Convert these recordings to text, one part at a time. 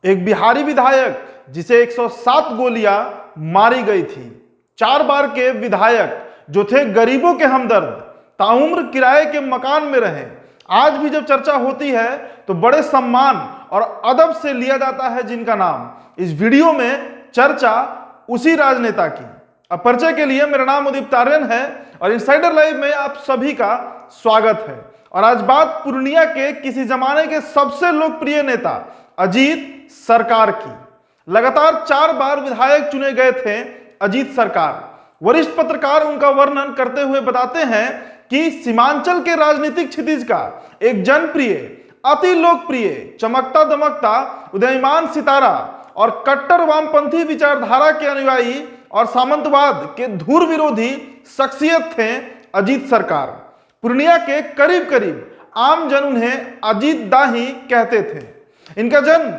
एक बिहारी विधायक जिसे 107 गोलियां मारी गई थी। 4 बार के विधायक जो थे गरीबों के हमदर्द, ताउम्र किराए के मकान में रहे। आज भी जब चर्चा होती है तो बड़े सम्मान और अदब से लिया जाता है जिनका नाम। इस वीडियो में चर्चा उसी राजनेता की। अब परिचय के लिए मेरा नाम उदित आर्यन है और इनसाइडर लाइव में आप सभी का स्वागत है। और आज बात पूर्णिया के किसी जमाने के सबसे लोकप्रिय नेता अजीत सरकार की। लगातार 4 बार विधायक चुने गए थे अजीत सरकार। वरिष्ठ पत्रकार उनका वर्णन करते हुए बताते हैं कि सीमांचल के राजनीतिक क्षितिज का एक जनप्रिय, अति लोकप्रिय, चमकता दमकता उदयमान सितारा और कट्टर वामपंथी विचारधारा के अनुयायी और सामंतवाद के धुर विरोधी शख्सियत थे अजीत सरकार। पूर्णिया के करीब करीब आम जन उन्हें अजीत दा ही कहते थे। इनका जन्म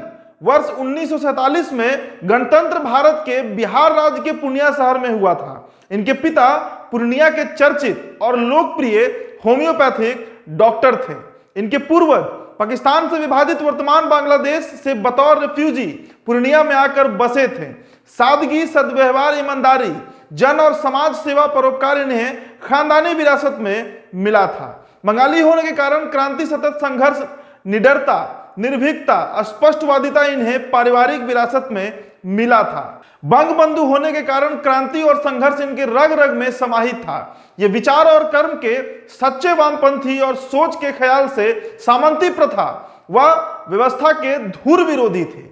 वर्ष 1947 में गणतंत्र भारत के बिहार राज्य के पूर्णिया शहर में हुआ था। इनके पिता पूर्णिया के चर्चित और लोकप्रिय होम्योपैथिक डॉक्टर थे। इनके पूर्वज पाकिस्तान से विभाजित वर्तमान बांग्लादेश से बतौर रेफ्यूजी पूर्णिया में आकर बसे थे। सादगी, सद्व्यवहार, ईमानदारी, जन और समाज सेवा, परोपकार इन्हें खानदानी विरासत में मिला था। बंगाली होने के कारण क्रांति, सतत संघर्ष, निडरता, निर्भीकता, स्पष्टवादिता इन्हें पारिवारिक विरासत में मिला था। बंगबंधु होने के कारण क्रांति और संघर्ष इनके रग रग में समाहित था। ये विचार और कर्म के सच्चे वामपंथी और सोच के ख्याल से सामंती प्रथा व व्यवस्था के धुर विरोधी थे।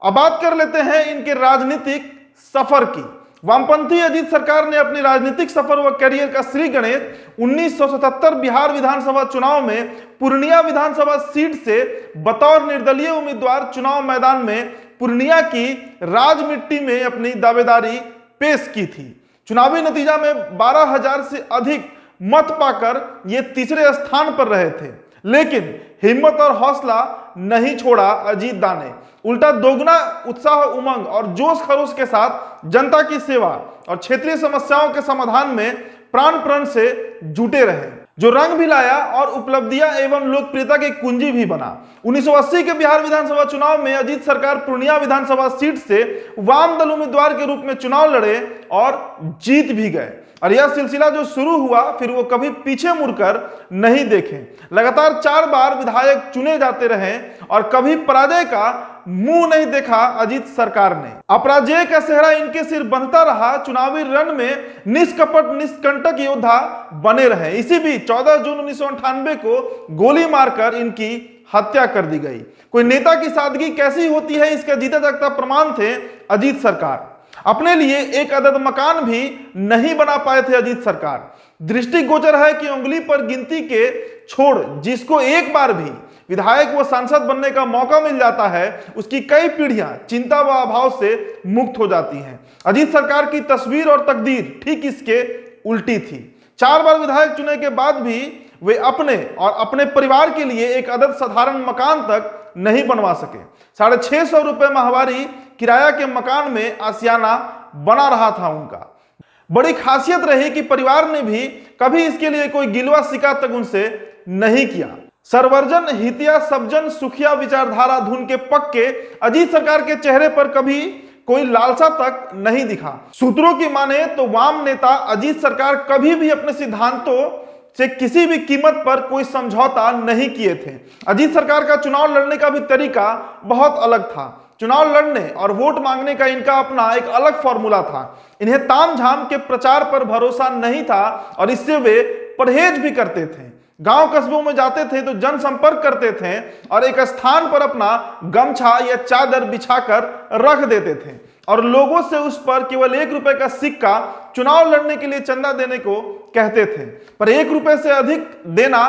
अब बात कर लेते हैं इनके राजनीतिक सफर की। वामपंथी अजीत सरकार ने अपनी राजनीतिक सफर व करियर का श्री गणेश 1977 बिहार विधानसभा चुनाव में पूर्णिया विधानसभा सीट से बतौर निर्दलीय उम्मीदवार चुनाव मैदान में पूर्णिया की राजमिट्टी में अपनी दावेदारी पेश की थी। चुनावी नतीजा में 12,000 से अधिक मत पाकर ये तीसरे स्थान पर रहे थे। लेकिन हिम्मत और हौसला नहीं छोड़ा अजीत दा ने। उल्टा दोगुना उत्साह, उमंग और जोश खरोश के साथ जनता की सेवा और क्षेत्रीय समस्याओं के समाधान में प्राण प्रण से जुटे रहे, जो रंग भी लाया और उपलब्धियां एवं लोकप्रियता की कुंजी भी बना। 1980 के बिहार विधानसभा चुनाव में अजीत सरकार पूर्णिया विधानसभा सीट से वाम दल उम्मीदवार के रूप में चुनाव लड़े और जीत भी गए। और यह सिलसिला जो शुरू हुआ फिर वो कभी पीछे मुड़कर नहीं देखे। लगातार 4 बार विधायक चुने जाते रहे और कभी पराजय का मुंह नहीं देखा अजीत सरकार ने। अपराजय का सेहरा इनके सिर बंधता रहा। चुनावी रण में निष्कपट, निष्कंटक योद्धा बने रहे। इसी बीच 14 जून 1998 को गोली मारकर इनकी हत्या कर दी गई। कोई नेता की सादगी कैसी होती है इसका जीता जागता प्रमाण थे अजीत सरकार। अपने लिए एक अदद मकान भी नहीं बना पाए थे अजीत सरकार। दृष्टिगोचर है कि उंगली पर गिनती के छोड़ जिसको एक बार भी विधायक व सांसद बनने का मौका मिल जाता है उसकी कई पीढ़ियां चिंता व अभाव से मुक्त हो जाती हैं। अजीत सरकार की तस्वीर और तकदीर ठीक इसके उल्टी थी। 4 बार विधायक चुने के बाद भी वे अपने और अपने परिवार के लिए एक अदद साधारण मकान तक नहीं बनवा सके। 650 रुपए माहवारी किराया के मकान में आसियाना बना रहा था उनका। बड़ी खासियत रही कि परिवार ने भी कभी इसके लिए कोई गिलवा शिकायत तक उनसे नहीं किया। सर्वजन हितिया, सबजन सुखिया विचारधारा धुन के पक्के अजीत सरकार के चेहरे पर कभी कोई लालसा तक नहीं दिखा। सूत्रों की माने तो वाम नेता अजीत सरकार कभी भी अपने सिद्धांतों से किसी भी कीमत पर कोई समझौता नहीं किए थे। अजीत सरकार का चुनाव लड़ने का भी तरीका बहुत अलग था। चुनाव लड़ने और वोट मांगने का इनका अपना एक अलग फॉर्मूला था। इन्हें तामझाम के प्रचार पर भरोसा नहीं था और इससे वे परहेज भी करते थे। गांव कस्बों में जाते थे तो जनसंपर्क करते थे और एक स्थान पर अपना गमछा या चादर बिछाकर रख देते थे और लोगों से उस पर केवल 1 रुपए का सिक्का चुनाव लड़ने के लिए चंदा देने को कहते थे। पर 1 रुपए से अधिक देना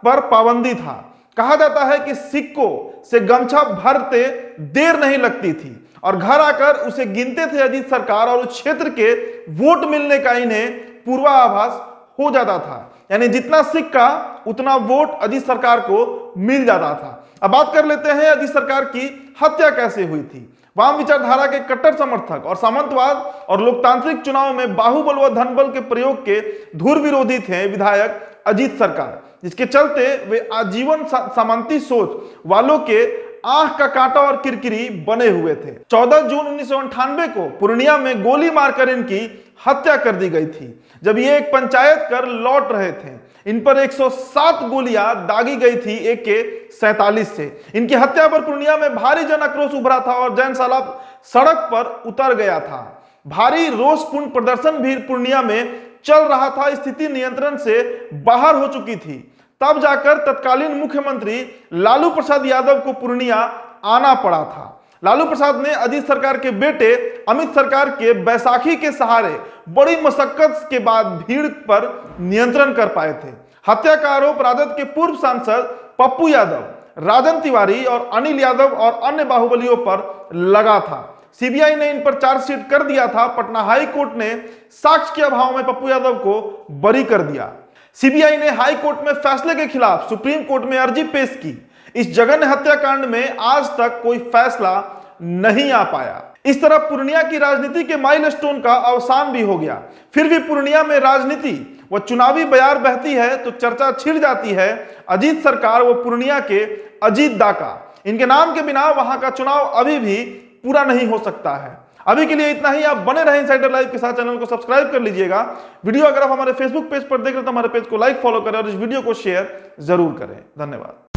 पर पाबंदी था। कहा जाता है कि सिक्कों से गमछा भरते देर नहीं लगती थी और घर आकर उसे गिनते थे अजीत सरकार और उस क्षेत्र के वोट मिलने का इन्हें पूर्वाभास हो जाता था। यानी जितना सिक्का उतना वोट अजीत सरकार को मिल जाता था। अब बात कर लेते हैं अजीत सरकार की हत्या कैसे हुई थी। वाम विचारधारा के कट्टर समर्थक और सामंतवाद और लोकतांत्रिक चुनाव में बाहुबल व धनबल के प्रयोग के धुर विरोधी थे विधायक अजीत सरकार, जिसके चलते वे आजीवन सामंती सोच वालों के आंख का कांटा और किरकिरी बने हुए थे। 14 जून 1998 को पूर्णिया में गोली मारकर इनकी हत्या कर दी गई थी, जब ये एक पंचायत कर लौट रहे थे। इन पर 107 गोलियां दागी गई थी AK-47 से। इनकी हत्या पर पूर्णिया में भारी जन आक्रोश उभरा था और जैन साहब सड़क पर उतर गया था। भारी रोषपूर्ण प्रदर्शन भी पूर्णिया में चल रहा था। स्थिति नियंत्रण से बाहर हो चुकी थी। तब जाकर तत्कालीन मुख्यमंत्री लालू प्रसाद यादव को पूर्णिया आना पड़ा था। लालू प्रसाद ने अजीत सरकार के बेटे अमित सरकार के बैसाखी के सहारे बड़ी मशक्कत के बाद भीड़ पर नियंत्रण कर पाए थे। हत्या का आरोप राजद के पूर्व सांसद पप्पू यादव, राजन तिवारी और अनिल यादव और अन्य बाहुबलियों पर लगा था। सीबीआई ने इन पर चार्जशीट कर दिया था। पटना हाई कोर्ट ने साक्ष्य के अभाव में पप्पू यादव को बरी कर दिया। सीबीआई ने हाई कोर्ट में फैसले के खिलाफ सुप्रीम कोर्ट में अर्जी पेश की। इस जघन्य हत्याकांड में आज तक कोई फैसला नहीं आ पाया। इस तरह पूर्णिया की राजनीति के माइलस्टोन का अवसान भी हो गया। फिर भी पूर्णिया में राजनीति व चुनावी बयार बहती है तो चर्चा छिड़ जाती है अजीत सरकार व पूर्णिया के अजीत दा का। इनके नाम के बिना वहां का चुनाव अभी भी पूरा नहीं हो सकता है। अभी के लिए इतना ही। आप बने रहें इनसाइडर लाइव के साथ। चैनल को सब्सक्राइब कर लीजिएगा। वीडियो अगर आप हमारे फेसबुक पेज पर देख रहे हैं तो हमारे पेज को लाइक फॉलो करें और इस वीडियो को शेयर जरूर करें। धन्यवाद।